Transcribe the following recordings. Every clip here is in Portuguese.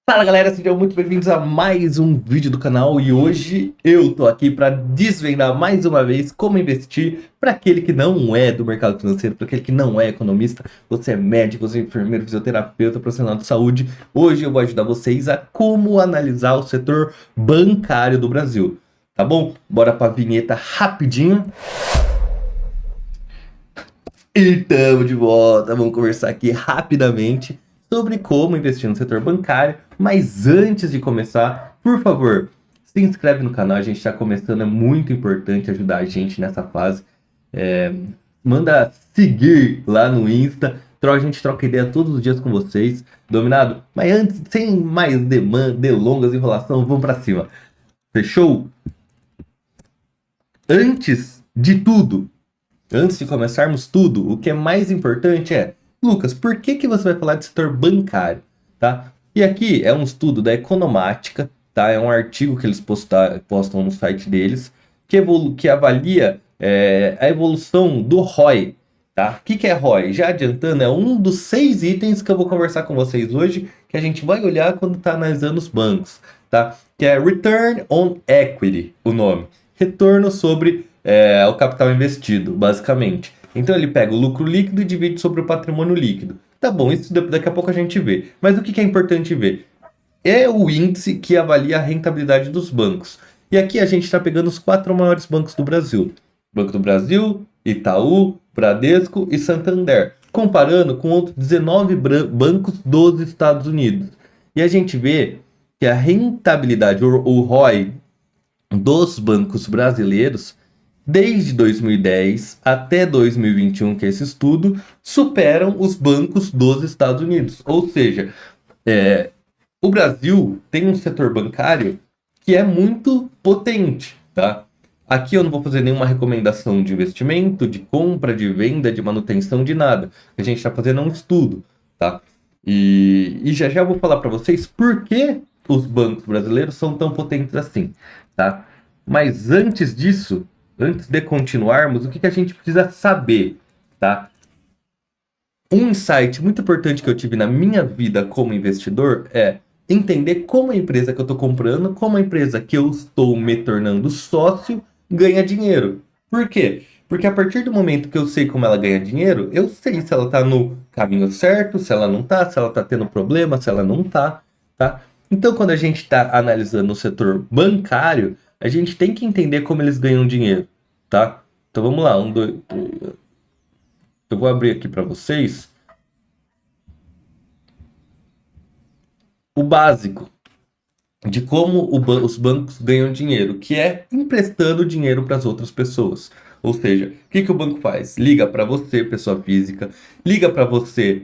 Fala galera, sejam muito bem-vindos a mais um vídeo do canal e hoje eu tô aqui para desvendar mais uma vez como investir para aquele que não é do mercado financeiro, para aquele que não é economista, você é médico, você é enfermeiro, fisioterapeuta, profissional de saúde. Hoje eu vou ajudar vocês a como analisar o setor bancário do Brasil, tá bom? Bora para a vinheta rapidinho. E tamo de volta, vamos conversar aqui rapidamente sobre como investir no setor bancário. Mas antes de começar, por favor, se inscreve no canal, a gente está começando, é muito importante ajudar a gente nessa fase. É, Manda seguir lá no Insta, a gente troca ideia todos os dias com vocês, dominado? Mas antes, sem mais delongas, enrolação, vamos para cima. Fechou? Antes de tudo, antes de começarmos tudo, o que é mais importante é, Lucas, por que você vai falar de setor bancário, tá? E aqui é um estudo da Economática, tá? É um artigo que eles postam no site deles, que avalia a evolução do ROI, tá? O que é ROI? Já adiantando, é um dos 6 itens que eu vou conversar com vocês hoje, que a gente vai olhar quando está analisando os bancos, tá? Que é Return on Equity, o nome. Retorno sobre o capital investido, basicamente. Então ele pega o lucro líquido e divide sobre o patrimônio líquido. Tá bom, isso daqui a pouco a gente vê. Mas o que é importante ver? É o índice que avalia a rentabilidade dos bancos. E aqui a gente está pegando os 4 maiores bancos do Brasil. Banco do Brasil, Itaú, Bradesco e Santander. Comparando com outros 19 bancos dos Estados Unidos. E a gente vê que a rentabilidade, o ROI, dos bancos brasileiros, desde 2010 até 2021, que é esse estudo, superam os bancos dos Estados Unidos. Ou seja, o Brasil tem um setor bancário que é muito potente, tá? Aqui eu não vou fazer nenhuma recomendação de investimento, de compra, de venda, de manutenção, de nada. A gente está fazendo um estudo, tá? E já já eu vou falar para vocês por que os bancos brasileiros são tão potentes assim, tá? Mas antes disso, antes de continuarmos, o que a gente precisa saber, tá? Um insight muito importante que eu tive na minha vida como investidor é entender como a empresa que eu estou comprando, como a empresa que eu estou me tornando sócio, ganha dinheiro. Por quê? Porque a partir do momento que eu sei como ela ganha dinheiro, eu sei se ela está no caminho certo, se ela não está, se ela está tendo problema, se ela não está, tá? Então, quando a gente está analisando o setor bancário, a gente tem que entender como eles ganham dinheiro, tá? Então vamos lá, eu vou abrir aqui para vocês o básico de como os bancos ganham dinheiro, que é emprestando dinheiro para as outras pessoas. Ou seja, o que o banco faz? Liga para você, pessoa física, liga para você,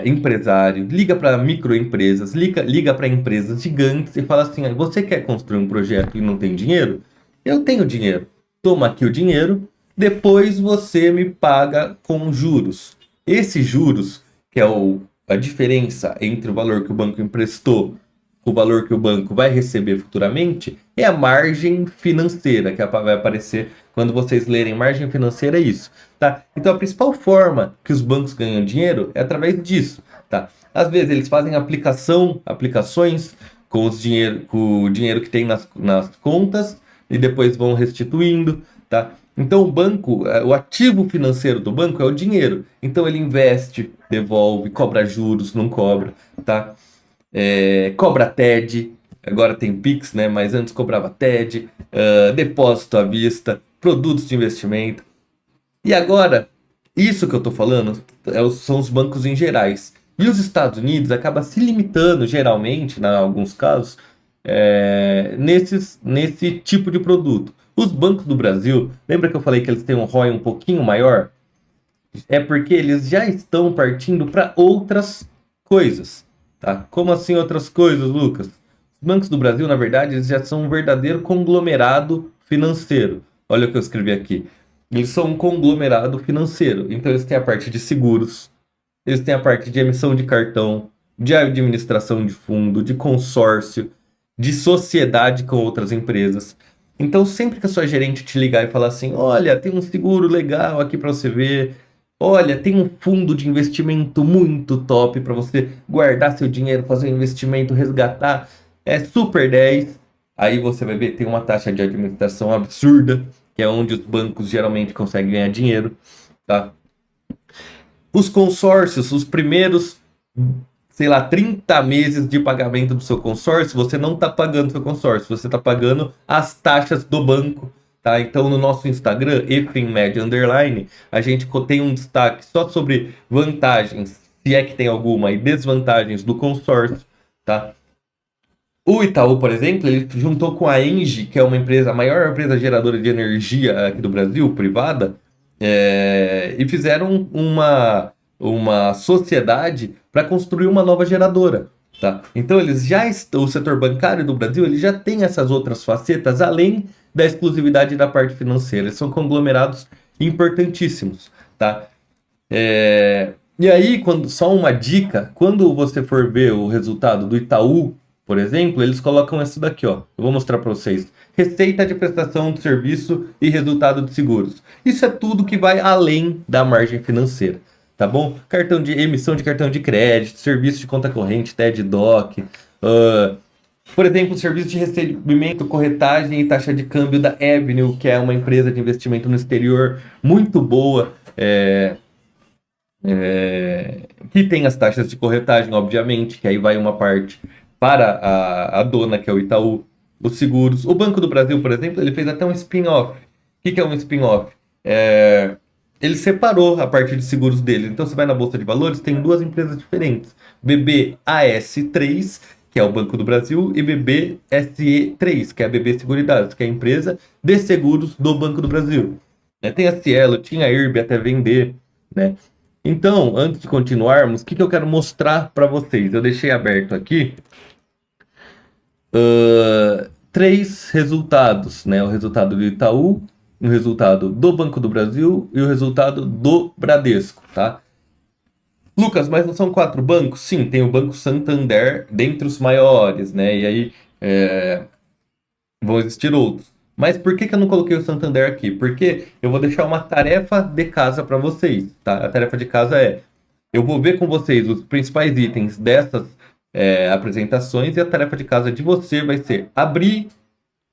empresário, liga para microempresas, liga para empresas gigantes e fala assim: você quer construir um projeto e não tem dinheiro? Eu tenho dinheiro. Toma aqui o dinheiro, depois você me paga com juros. Esses juros, que é a diferença entre o valor que o banco emprestou, o valor que o banco vai receber futuramente, é a margem financeira, que vai aparecer quando vocês lerem margem financeira, é isso, tá? Então a principal forma que os bancos ganham dinheiro é através disso, tá? Às vezes eles fazem aplicações com com o dinheiro que tem nas contas e depois vão restituindo, tá? Então o banco, o ativo financeiro do banco é o dinheiro. Então ele investe, devolve, cobra juros, não cobra, tá? Cobra TED, agora tem Pix, né? Mas antes cobrava TED, depósito à vista, produtos de investimento. E agora, isso que eu tô falando são os bancos em gerais. E os Estados Unidos acaba se limitando, geralmente, em alguns casos, nesse tipo de produto. Os bancos do Brasil, lembra que eu falei que eles têm um ROI um pouquinho maior? É porque eles já estão partindo para outras coisas, tá? Como assim outras coisas, Lucas? Os bancos do Brasil, na verdade, eles já são um verdadeiro conglomerado financeiro. Olha o que eu escrevi aqui. Eles são um conglomerado financeiro. Então eles têm a parte de seguros, eles têm a parte de emissão de cartão, de administração de fundo, de consórcio, de sociedade com outras empresas. Então sempre que a sua gerente te ligar e falar assim, olha, tem um seguro legal aqui para você ver, Olha, tem um fundo de investimento muito top para você guardar seu dinheiro, fazer um investimento, resgatar. É super 10. Aí você vai ver, tem uma taxa de administração absurda, que é onde os bancos geralmente conseguem ganhar dinheiro, tá? Os consórcios, os primeiros, sei lá, 30 meses de pagamento do seu consórcio, você não está pagando seu consórcio, você está pagando as taxas do banco, tá? Então, no nosso Instagram, efemmed underline, a gente tem um destaque só sobre vantagens, se é que tem alguma, e desvantagens do consórcio, tá? O Itaú, por exemplo, ele juntou com a Engie, que é uma empresa, a maior empresa geradora de energia aqui do Brasil, privada, e fizeram uma sociedade para construir uma nova geradora. Tá? Então eles já estão, o setor bancário do Brasil ele já tem essas outras facetas, além da exclusividade da parte financeira. Eles são conglomerados importantíssimos. Tá? E aí, só uma dica, quando você for ver o resultado do Itaú, por exemplo, eles colocam isso daqui, ó. Eu vou mostrar para vocês. Receita de prestação de serviço e resultado de seguros. Isso é tudo que vai além da margem financeira, tá bom? Cartão de emissão de cartão de crédito, serviço de conta corrente, TED Doc, por exemplo, o serviço de recebimento, corretagem e taxa de câmbio da Avenue, que é uma empresa de investimento no exterior muito boa. Que tem as taxas de corretagem, obviamente, que aí vai uma parte para a dona, que é o Itaú, os seguros. O Banco do Brasil, por exemplo, ele fez até um spin-off. O que é um spin-off? Ele separou a parte de seguros dele. Então, você vai na Bolsa de Valores, tem duas empresas diferentes. BBAS3, que é o Banco do Brasil, e BBSE3, que é a BB Seguridades, que é a empresa de seguros do Banco do Brasil. Tem a Cielo, tinha a IRB até vender, né? Então, antes de continuarmos, o que eu quero mostrar para vocês? Eu deixei aberto aqui 3 resultados, né? O resultado do Itaú, o resultado do Banco do Brasil e o resultado do Bradesco, tá? Lucas, mas não são 4 bancos? Sim, tem o Banco Santander dentre os maiores, né? E aí vão existir outros. Mas por que eu não coloquei o Santander aqui? Porque eu vou deixar uma tarefa de casa para vocês, tá? A tarefa de casa eu vou ver com vocês os principais itens dessas apresentações e a tarefa de casa de você vai ser abrir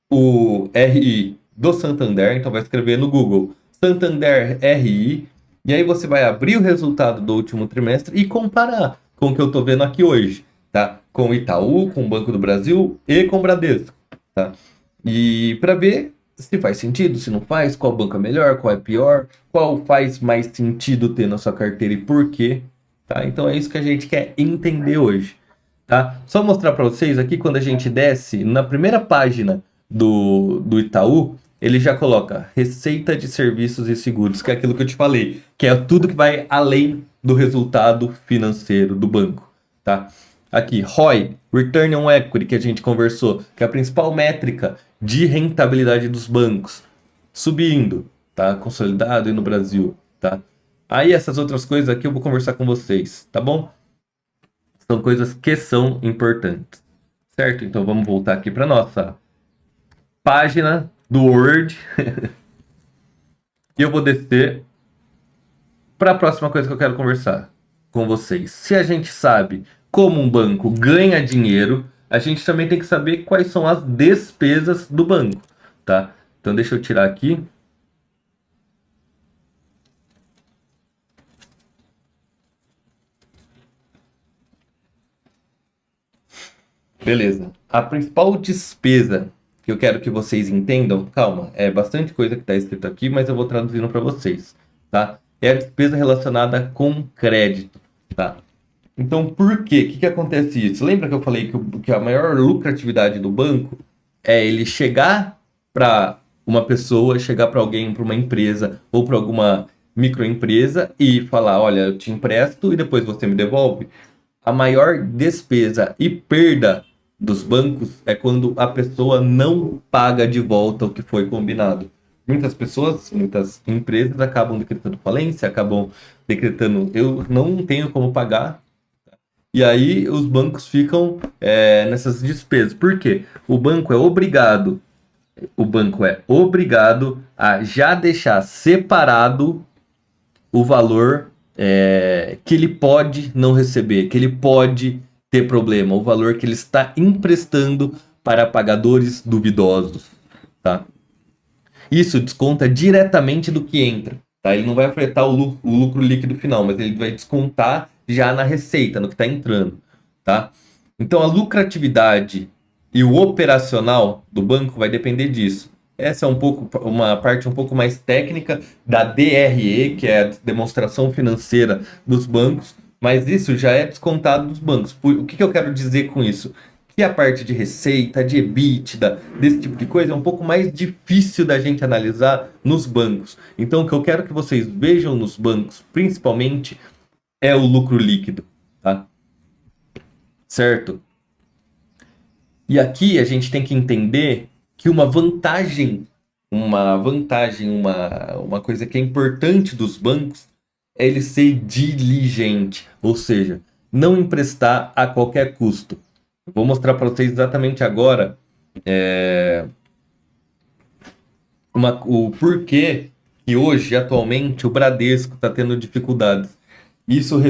o RI do Santander, então vai escrever no Google Santander RI, e aí você vai abrir o resultado do último trimestre e comparar com o que eu estou vendo aqui hoje, tá? Com o Itaú, com o Banco do Brasil e com o Bradesco, tá? E para ver se faz sentido, se não faz, qual banco é melhor, qual é pior, qual faz mais sentido ter na sua carteira e por quê, tá? Então é isso que a gente quer entender hoje, tá? Só mostrar para vocês aqui, quando a gente desce, na primeira página do Itaú, ele já coloca receita de serviços e seguros, que é aquilo que eu te falei, que é tudo que vai além do resultado financeiro do banco, tá? Aqui, ROI, Return on Equity, que a gente conversou, que é a principal métrica de rentabilidade dos bancos, subindo, tá? Consolidado aí no Brasil, tá? Aí essas outras coisas aqui eu vou conversar com vocês, tá bom? São coisas que são importantes, certo? Então vamos voltar aqui para nossa página do Word e eu vou descer para a próxima coisa que eu quero conversar com vocês. Se a gente sabe como um banco ganha dinheiro, a gente também tem que saber quais são as despesas do banco, tá? Então deixa eu tirar aqui. Beleza. A principal despesa que eu quero que vocês entendam, calma, é bastante coisa que está escrito aqui, mas eu vou traduzindo para vocês, tá? É a despesa relacionada com crédito, tá? Então, por quê? O que acontece isso? Lembra que eu falei que a maior lucratividade do banco é ele chegar para uma pessoa, chegar para alguém, para uma empresa ou para alguma microempresa e falar, olha, eu te empresto e depois você me devolve? A maior despesa e perda dos bancos é quando a pessoa não paga de volta o que foi combinado. Muitas pessoas, muitas empresas acabam decretando falência, acabam decretando eu não tenho como pagar. E aí os bancos ficam nessas despesas. Por quê? O banco é obrigado a já deixar separado o valor que ele pode não receber, que ele pode ter problema, o valor que ele está emprestando para pagadores duvidosos, tá? Isso desconta diretamente do que entra, tá? Ele não vai afetar o lucro líquido final, mas ele vai descontar já na receita, no que está entrando, tá? Então a lucratividade e o operacional do banco vai depender disso. Essa é uma parte um pouco mais técnica da DRE, que é a demonstração financeira dos bancos, mas isso já é descontado dos bancos. O que eu quero dizer com isso? Que a parte de receita, de EBITDA, desse tipo de coisa é um pouco mais difícil da gente analisar nos bancos. Então, o que eu quero que vocês vejam nos bancos, principalmente, é o lucro líquido, tá? Certo? E aqui a gente tem que entender que uma coisa que é importante dos bancos é ele ser diligente, ou seja, não emprestar a qualquer custo. Vou mostrar para vocês exatamente agora o porquê que hoje, atualmente, o Bradesco está tendo dificuldades. Isso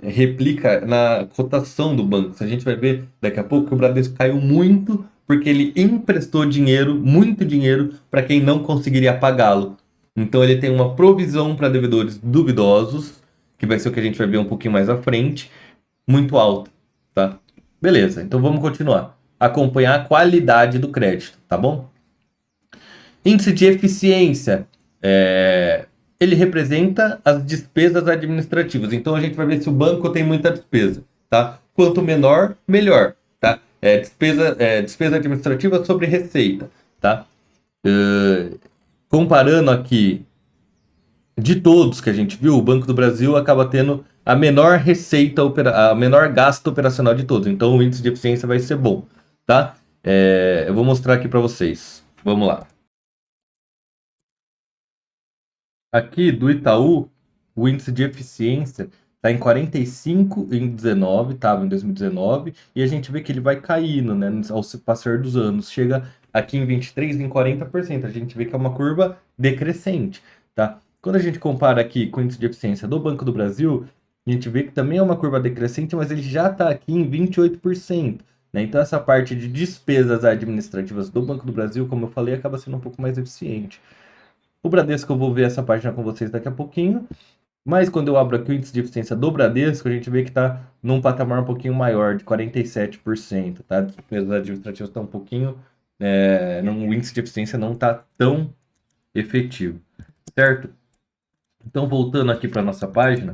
replica na cotação do banco. A gente vai ver daqui a pouco que o Bradesco caiu muito porque ele emprestou dinheiro, muito dinheiro, para quem não conseguiria pagá-lo. Então ele tem uma provisão para devedores duvidosos, que vai ser o que a gente vai ver um pouquinho mais à frente, muito alta, tá? Beleza, então vamos continuar. Acompanhar a qualidade do crédito, tá bom? Índice de eficiência. Ele representa as despesas administrativas. Então a gente vai ver se o banco tem muita despesa, tá? Quanto menor, melhor, tá? Despesa administrativa sobre receita, tá? Comparando aqui de todos que a gente viu, o Banco do Brasil acaba tendo a menor receita, a menor gasto operacional de todos. Então o índice de eficiência vai ser bom, tá? Eu vou mostrar aqui para vocês. Vamos lá. Aqui do Itaú, o índice de eficiência está em 45 em 19, estava em 2019, e a gente vê que ele vai caindo, né, ao passar dos anos. Chega aqui em 23 em 40%. A gente vê que é uma curva decrescente, tá? Quando a gente compara aqui com o índice de eficiência do Banco do Brasil, a gente vê que também é uma curva decrescente, mas ele já está aqui em 28%. Né? Então essa parte de despesas administrativas do Banco do Brasil, como eu falei, acaba sendo um pouco mais eficiente. O Bradesco, eu vou ver essa página com vocês daqui a pouquinho. Mas quando eu abro aqui o índice de eficiência do Bradesco, a gente vê que está num patamar um pouquinho maior, de 47%. Tá? As despesas administrativas estão um pouquinho... o índice de eficiência não está tão efetivo. Certo? Então, voltando aqui para a nossa página,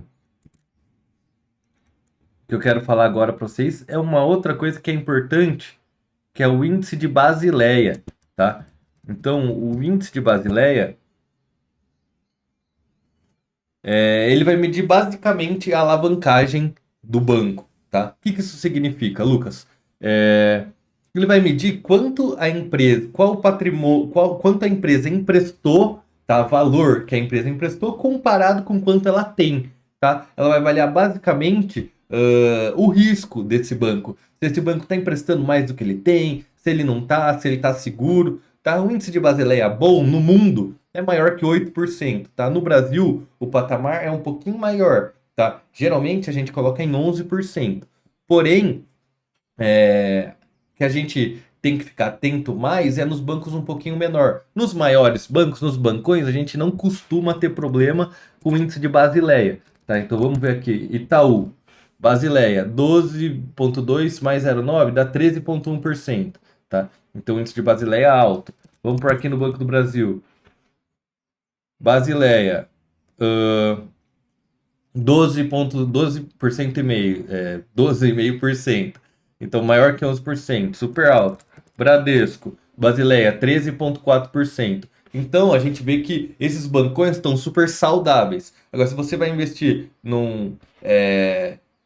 o que eu quero falar agora para vocês é uma outra coisa que é importante, que é o índice de Basileia. Tá? Então, o índice de Basileia... ele vai medir basicamente a alavancagem do banco, tá? O que isso significa, Lucas? Ele vai medir quanto a empresa, qual o patrimônio, quanto a empresa emprestou, tá? Valor que a empresa emprestou comparado com quanto ela tem, tá? Ela vai avaliar basicamente o risco desse banco. Se esse banco está emprestando mais do que ele tem, se ele não está, se ele está seguro, tá? O índice de Basileia bom no mundo é maior que 8%, tá? No Brasil, o patamar é um pouquinho maior, tá? Geralmente a gente coloca em 11%. Porém, que a gente tem que ficar atento mais é nos bancos um pouquinho menor. Nos maiores bancos, nos bancões, a gente não costuma ter problema com o índice de Basileia, tá? Então vamos ver aqui, Itaú, Basileia, 12,2 mais 0,9 dá 13,1%, tá? Então o índice de Basileia é alto. Vamos por aqui no Banco do Brasil. Basileia, 12,5%, 12,5%. Então, maior que 11%, super alto. Bradesco, Basileia, 13,4%. Então, a gente vê que esses bancões estão super saudáveis. Agora, se você vai investir o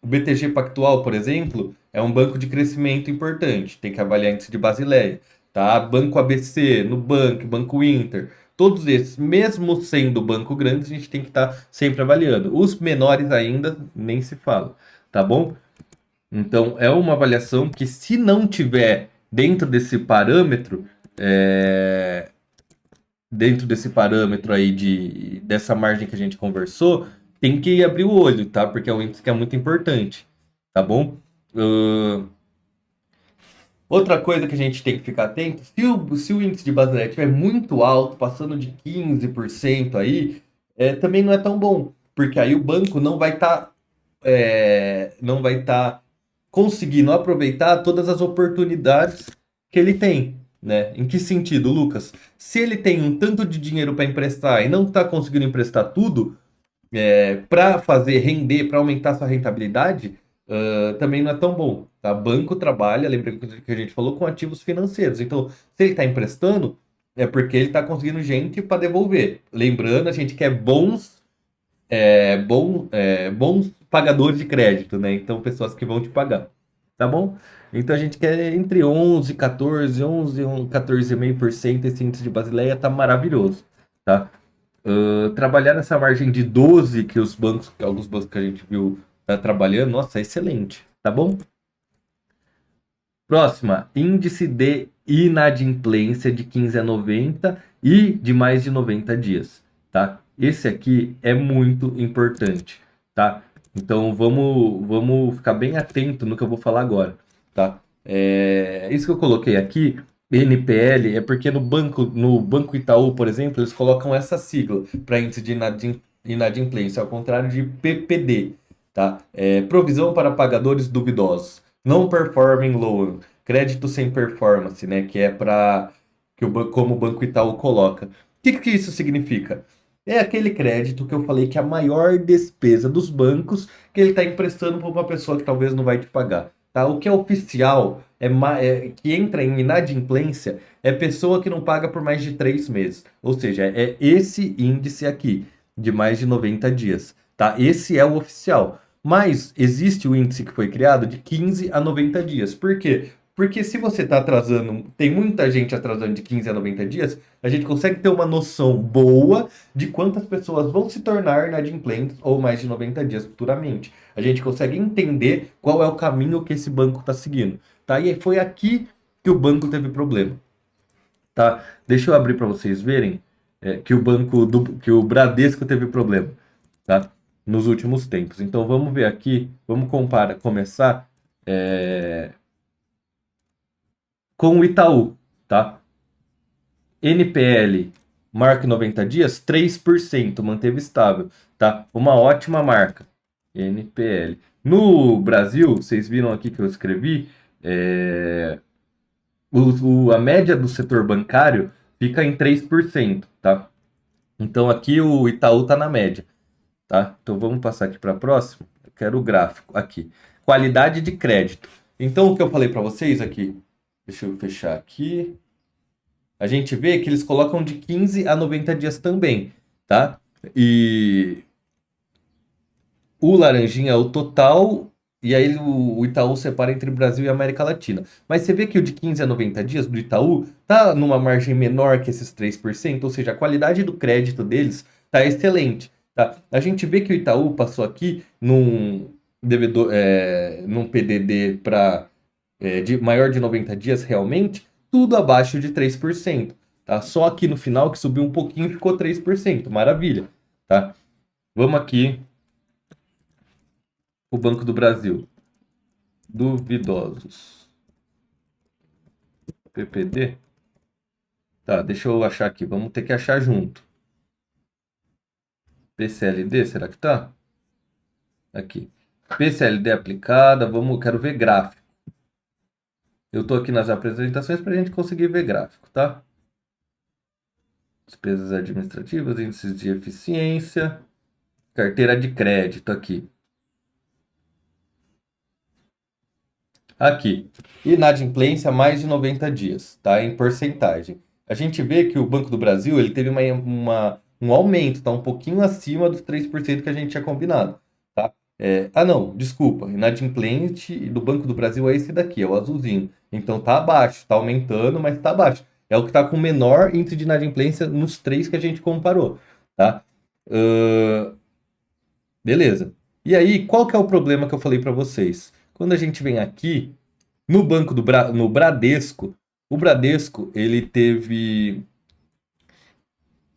BTG Pactual, por exemplo, é um banco de crescimento importante. Tem que avaliar índice de Basileia. Tá? Banco ABC, Nubank, Banco Inter. Todos esses, mesmo sendo banco grande, a gente tem que estar sempre avaliando. Os menores ainda nem se fala, tá bom? Então, é uma avaliação que, se não tiver dentro desse parâmetro, dentro desse parâmetro aí dessa margem que a gente conversou, tem que abrir o olho, tá? Porque é um índice que é muito importante, tá bom? Ahn, Outra coisa que a gente tem que ficar atento, se o índice de Basileia estiver muito alto, passando de 15% aí, também não é tão bom, porque aí o banco não vai estar conseguindo aproveitar todas as oportunidades que ele tem, né? Em que sentido, Lucas? Se ele tem um tanto de dinheiro para emprestar e não está conseguindo emprestar tudo, para fazer render, para aumentar sua rentabilidade, também não é tão bom. Tá? Banco trabalha, lembra que a gente falou, com ativos financeiros. Então, se ele está emprestando, é porque ele está conseguindo gente para devolver. Lembrando, a gente quer bons pagadores de crédito, né? Então, pessoas que vão te pagar, tá bom? Então, a gente quer entre 11, 14, 11, 14,5%. Esse índice de Basileia tá maravilhoso, tá? Trabalhar nessa margem de 12 que alguns bancos que a gente viu tá trabalhando, nossa, é excelente, tá bom? Próxima, índice de inadimplência de 15 a 90 e de mais de 90 dias, tá? Esse aqui é muito importante, tá? Então vamos ficar bem atento no que eu vou falar agora, tá? Isso que eu coloquei aqui, NPL, é porque no Banco Itaú, por exemplo, eles colocam essa sigla para índice de inadimplência, ao contrário de PPD, tá? Provisão para pagadores duvidosos. Non-performing loan, crédito sem performance, né? Que é para como o Banco Itaú coloca. O que isso significa? É aquele crédito que eu falei que é a maior despesa dos bancos que ele está emprestando para uma pessoa que talvez não vai te pagar. Tá? O que é oficial que entra em inadimplência é pessoa que não paga por mais de 3 meses. Ou seja, é esse índice aqui, de mais de 90 dias. Tá? Esse é o oficial. Mas existe o índice que foi criado de 15 a 90 dias. Por quê? Porque se você está atrasando, tem muita gente atrasando de 15 a 90 dias, a gente consegue ter uma noção boa de quantas pessoas vão se tornar inadimplentes ou mais de 90 dias futuramente. A gente consegue entender qual é o caminho que esse banco está seguindo. Tá? E foi aqui que o banco teve problema. Tá? Deixa eu abrir para vocês verem que o Bradesco teve problema, tá? Nos últimos tempos. Então vamos ver aqui, vamos começar com o Itaú, tá? NPL, marca 90 dias, 3%, manteve estável, tá? Uma ótima marca, NPL. No Brasil, vocês viram aqui que eu escrevi, a média do setor bancário fica em 3%, tá? Então aqui o Itaú tá na média, tá? Então vamos passar aqui para a próxima. Eu quero o gráfico aqui. Qualidade de crédito. Então o que eu falei para vocês aqui, deixa eu fechar aqui. A gente vê que eles colocam de 15 a 90 dias também, tá? E o laranjinha é o total, e aí o Itaú separa entre Brasil e América Latina. Mas você vê que o de 15 a 90 dias do Itaú tá numa margem menor que esses 3%, ou seja, a qualidade do crédito deles tá excelente, tá? A gente vê que o Itaú passou aqui num PDD de maior de 90 dias realmente, tudo abaixo de 3%, tá? Só aqui no final que subiu um pouquinho e ficou 3%, maravilha, tá? Vamos aqui o Banco do Brasil. Duvidosos. PPD. Tá, deixa eu achar aqui. Vamos ter que achar junto. PCLD, será que tá? Aqui. PCLD aplicada. Quero ver gráfico. Eu tô aqui nas apresentações para a gente conseguir ver gráfico, tá? Despesas administrativas, índices de eficiência. Carteira de crédito aqui. Aqui, inadimplência mais de 90 dias, tá? Em porcentagem. A gente vê que o Banco do Brasil ele teve um aumento, tá? Um pouquinho acima dos 3% que a gente tinha combinado, tá? Não, desculpa. Inadimplente do Banco do Brasil é esse daqui, é o azulzinho. Então tá abaixo, tá aumentando, mas tá abaixo. É o que tá com menor índice de inadimplência nos três que a gente comparou, tá? Ahn, beleza. E aí, qual que é o problema que eu falei para vocês? Quando a gente vem aqui no Bradesco, o Bradesco ele teve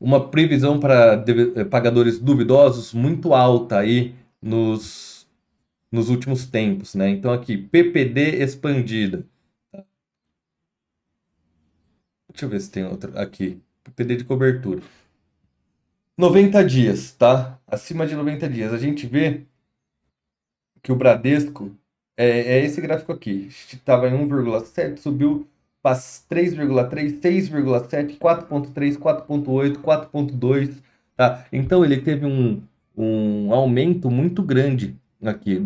uma previsão para pagadores duvidosos muito alta aí nos últimos tempos, né? Então aqui, PPD expandida. Deixa eu ver se tem outra aqui. PPD de cobertura. 90 dias, tá? Acima de 90 dias. A gente vê que o Bradesco é esse gráfico aqui. Estava em 1,7, subiu para 3,3, 6,7, 4,3, 4,8, 4,2, tá? Então ele teve um aumento muito grande aqui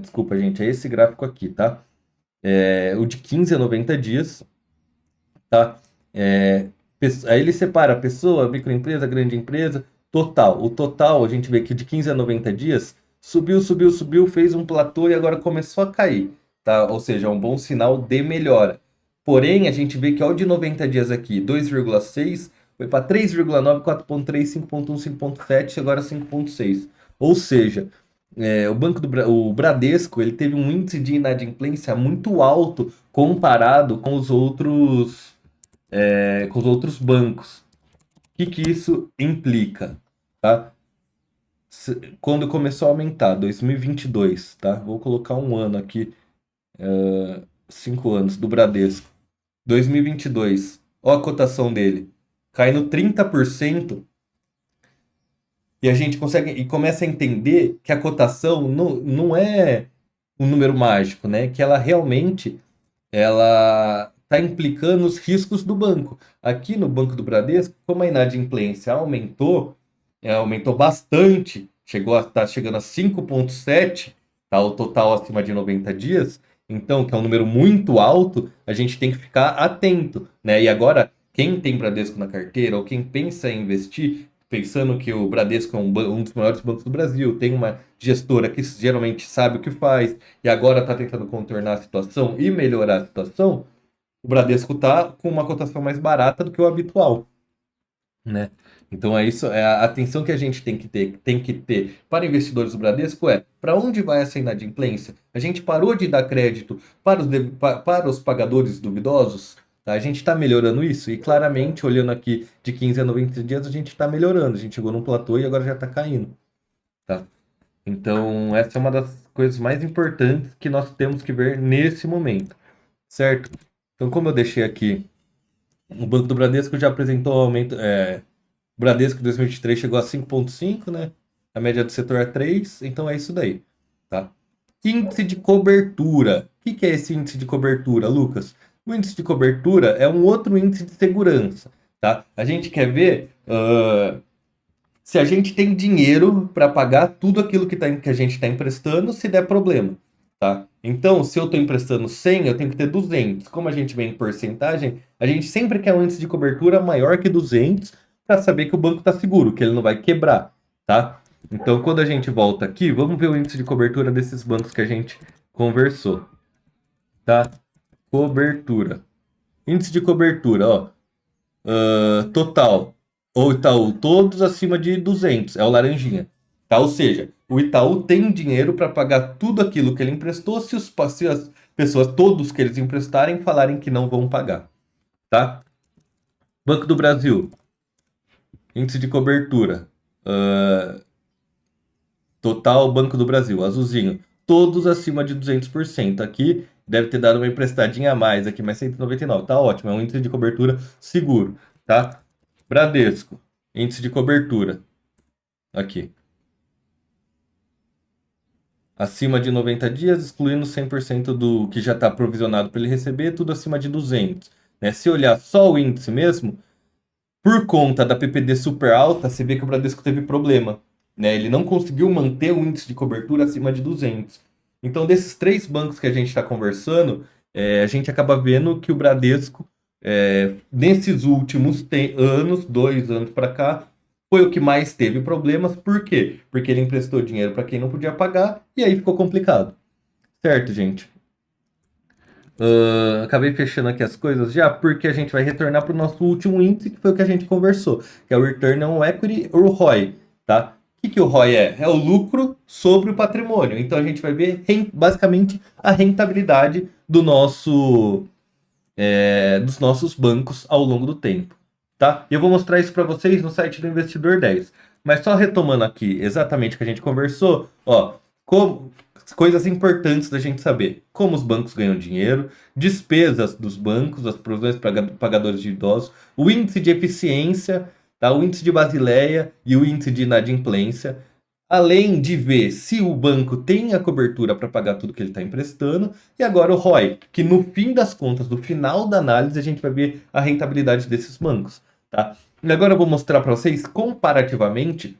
desculpa, gente, é esse gráfico aqui, tá? O de 15 a 90 dias, tá? Aí ele separa pessoa, microempresa, grande empresa, total. O total, a gente vê que de 15 a 90 dias subiu, subiu, subiu, fez um platô e agora começou a cair, tá? Ou seja, é um bom sinal de melhora. Porém, a gente vê que ao de 90 dias aqui, 2,6 foi para 3,9, 4,3, 5,1, 5,7 e agora 5,6. Ou seja, o Bradesco ele teve um índice de inadimplência muito alto comparado com os outros bancos. O que isso implica, tá? Quando começou a aumentar, 2022, tá? Vou colocar um ano aqui, 5 anos do Bradesco. 2022, ó a cotação dele, caindo 30%, e a gente consegue e começa a entender que a cotação não é um número mágico, né? Que ela realmente ela está implicando os riscos do banco. Aqui no Banco do Bradesco, como a inadimplência aumentou bastante, tá chegando a 5,7, tá, o total acima de 90 dias, então, que é um número muito alto, a gente tem que ficar atento, né? E agora, quem tem Bradesco na carteira ou quem pensa em investir, pensando que o Bradesco é um dos maiores bancos do Brasil, tem uma gestora que geralmente sabe o que faz e agora está tentando contornar a situação e melhorar a situação, o Bradesco está com uma cotação mais barata do que o habitual, né? Então é isso, é a atenção que a gente tem que ter para investidores do Bradesco para onde vai essa inadimplência? A gente parou de dar crédito para os pagadores duvidosos? Tá? A gente está melhorando isso e claramente, olhando aqui de 15 a 90 dias, a gente está melhorando. A gente chegou num platô e agora já está caindo, tá? Então essa é uma das coisas mais importantes que nós temos que ver nesse momento, certo? Então como eu deixei aqui, o Banco do Bradesco já apresentou aumento. O Bradesco em 2023 chegou a 5,5, né? A média do setor é 3, então é isso daí, tá? Índice de cobertura. O que é esse índice de cobertura, Lucas? O índice de cobertura é um outro índice de segurança, tá? A gente quer ver se a gente tem dinheiro para pagar tudo aquilo que a gente está emprestando se der problema, tá? Então, se eu estou emprestando 100, eu tenho que ter 200. Como a gente vem em porcentagem, a gente sempre quer um índice de cobertura maior que 200 para saber que o banco está seguro, que ele não vai quebrar, tá? Então, quando a gente volta aqui, vamos ver o índice de cobertura desses bancos que a gente conversou, tá? Cobertura. Índice de cobertura, ó. Total. Ou Itaú, todos acima de 200, é o laranjinha, tá? Ou seja, o Itaú tem dinheiro para pagar tudo aquilo que ele emprestou se as pessoas, todos que eles emprestarem, falarem que não vão pagar, tá? Banco do Brasil. Índice de cobertura. Total Banco do Brasil, azulzinho. Todos acima de 200%. Aqui deve ter dado uma emprestadinha a mais aqui, mas 199. Tá ótimo, é um índice de cobertura seguro, tá? Bradesco, índice de cobertura. Aqui. Acima de 90 dias, excluindo 100% do que já está provisionado para ele receber, tudo acima de 200. Né? Se olhar só o índice mesmo, por conta da PPD super alta, você vê que o Bradesco teve problema, né? Ele não conseguiu manter o índice de cobertura acima de 200. Então, desses 3 bancos que a gente está conversando, a gente acaba vendo que o Bradesco, nesses últimos anos, 2 anos para cá, foi o que mais teve problemas. Por quê? Porque ele emprestou dinheiro para quem não podia pagar e aí ficou complicado. Certo, gente? Acabei fechando aqui as coisas já, porque a gente vai retornar para o nosso último índice, que foi o que a gente conversou, que é o Return on Equity, ou ROI, tá? O que o ROI é? É o lucro sobre o patrimônio. Então a gente vai ver basicamente a rentabilidade dos nossos bancos ao longo do tempo, tá? E eu vou mostrar isso para vocês no site do Investidor 10. Mas só retomando aqui exatamente o que a gente conversou, ó, como, coisas importantes da gente saber. Como os bancos ganham dinheiro, despesas dos bancos, as provisões para pagadores de idosos, o índice de eficiência, tá? O índice de Basileia e o índice de inadimplência. Além de ver se o banco tem a cobertura para pagar tudo que ele está emprestando, e agora o ROI, que no fim das contas, no final da análise, a gente vai ver a rentabilidade desses bancos, tá? E agora eu vou mostrar para vocês comparativamente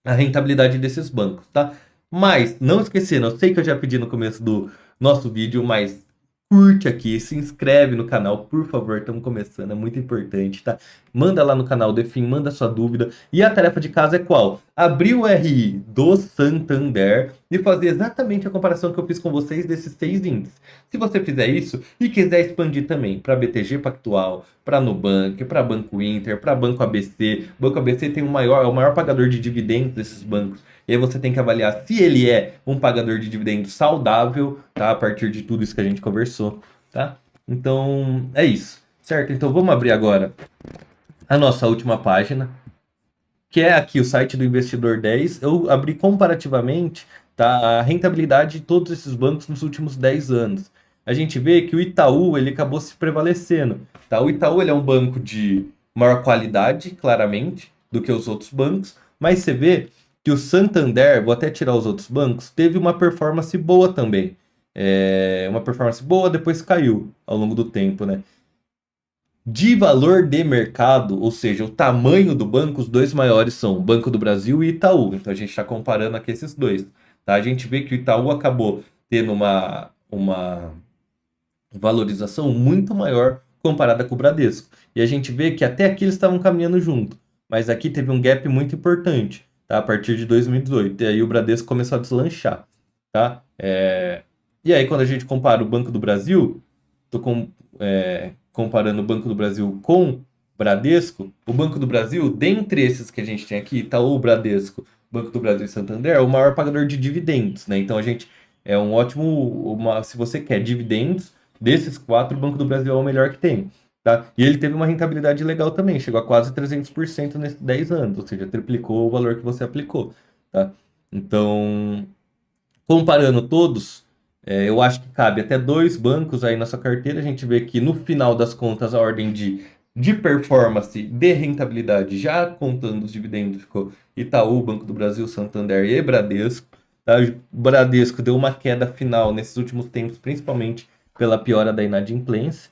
a rentabilidade desses bancos, tá? Mas, não esquecendo, eu sei que eu já pedi no começo do nosso vídeo, mas curte aqui, se inscreve no canal, por favor, estamos começando, é muito importante, tá? Manda lá no canal, Defin, manda sua dúvida. E a tarefa de casa é qual? Abrir o RI do Santander e fazer exatamente a comparação que eu fiz com vocês desses 6 índices. Se você fizer isso e quiser expandir também para BTG Pactual, para Nubank, para Banco Inter, para Banco ABC. Banco ABC tem é o maior pagador de dividendos desses bancos. E aí você tem que avaliar se ele é um pagador de dividendos saudável, tá? A partir de tudo isso que a gente conversou, tá? Então, é isso, certo? Então vamos abrir agora a nossa última página, que é aqui o site do Investidor 10. Eu abri comparativamente, tá, a rentabilidade de todos esses bancos nos últimos 10 anos. A gente vê que o Itaú ele acabou se prevalecendo. Tá? O Itaú ele é um banco de maior qualidade, claramente, do que os outros bancos, mas você vê que o Santander, vou até tirar os outros bancos, teve uma performance boa também. Uma performance boa, depois caiu ao longo do tempo, né? De valor de mercado, ou seja, o tamanho do banco, os dois maiores são o Banco do Brasil e Itaú. Então a gente está comparando aqui esses dois. Tá? A gente vê que o Itaú acabou tendo uma valorização muito maior comparada com o Bradesco. E a gente vê que até aqui eles estavam caminhando junto. Mas aqui teve um gap muito importante, tá? A partir de 2018. E aí o Bradesco começou a deslanchar. Tá? E aí, quando a gente compara o Banco do Brasil, tô comparando o Banco do Brasil com o Bradesco, o Banco do Brasil, dentre esses que a gente tem aqui, Itaú, Bradesco, Banco do Brasil e Santander, é o maior pagador de dividendos, né? Então a gente é um ótimo, se você quer dividendos, desses quatro, o Banco do Brasil é o melhor que tem, tá? E ele teve uma rentabilidade legal também, chegou a quase 300% nesses 10 anos, ou seja, triplicou o valor que você aplicou, tá? Então, comparando todos, eu acho que cabe até 2 bancos aí na sua carteira. A gente vê que no final das contas a ordem de performance, de rentabilidade, já contando os dividendos, ficou Itaú, Banco do Brasil, Santander e Bradesco. Tá? O Bradesco deu uma queda final nesses últimos tempos, principalmente pela piora da inadimplência.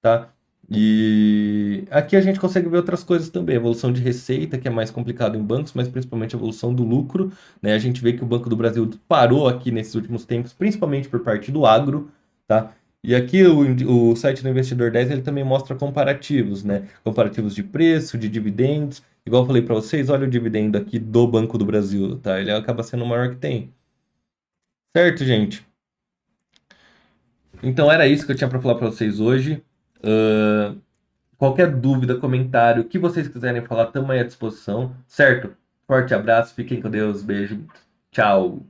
Tá? E aqui a gente consegue ver outras coisas também, evolução de receita, que é mais complicado em bancos, mas principalmente a evolução do lucro, né? A gente vê que o Banco do Brasil parou aqui nesses últimos tempos, principalmente por parte do agro, tá? E aqui o site do Investidor 10 ele também mostra comparativos, né? Comparativos de preço, de dividendos. Igual eu falei para vocês, olha o dividendo aqui do Banco do Brasil, tá? Ele acaba sendo o maior que tem. Certo, gente? Então era isso que eu tinha para falar para vocês hoje. Ahn, Qualquer dúvida, comentário, o que vocês quiserem falar, estamos aí à disposição, certo? Forte abraço, fiquem com Deus, beijo, tchau.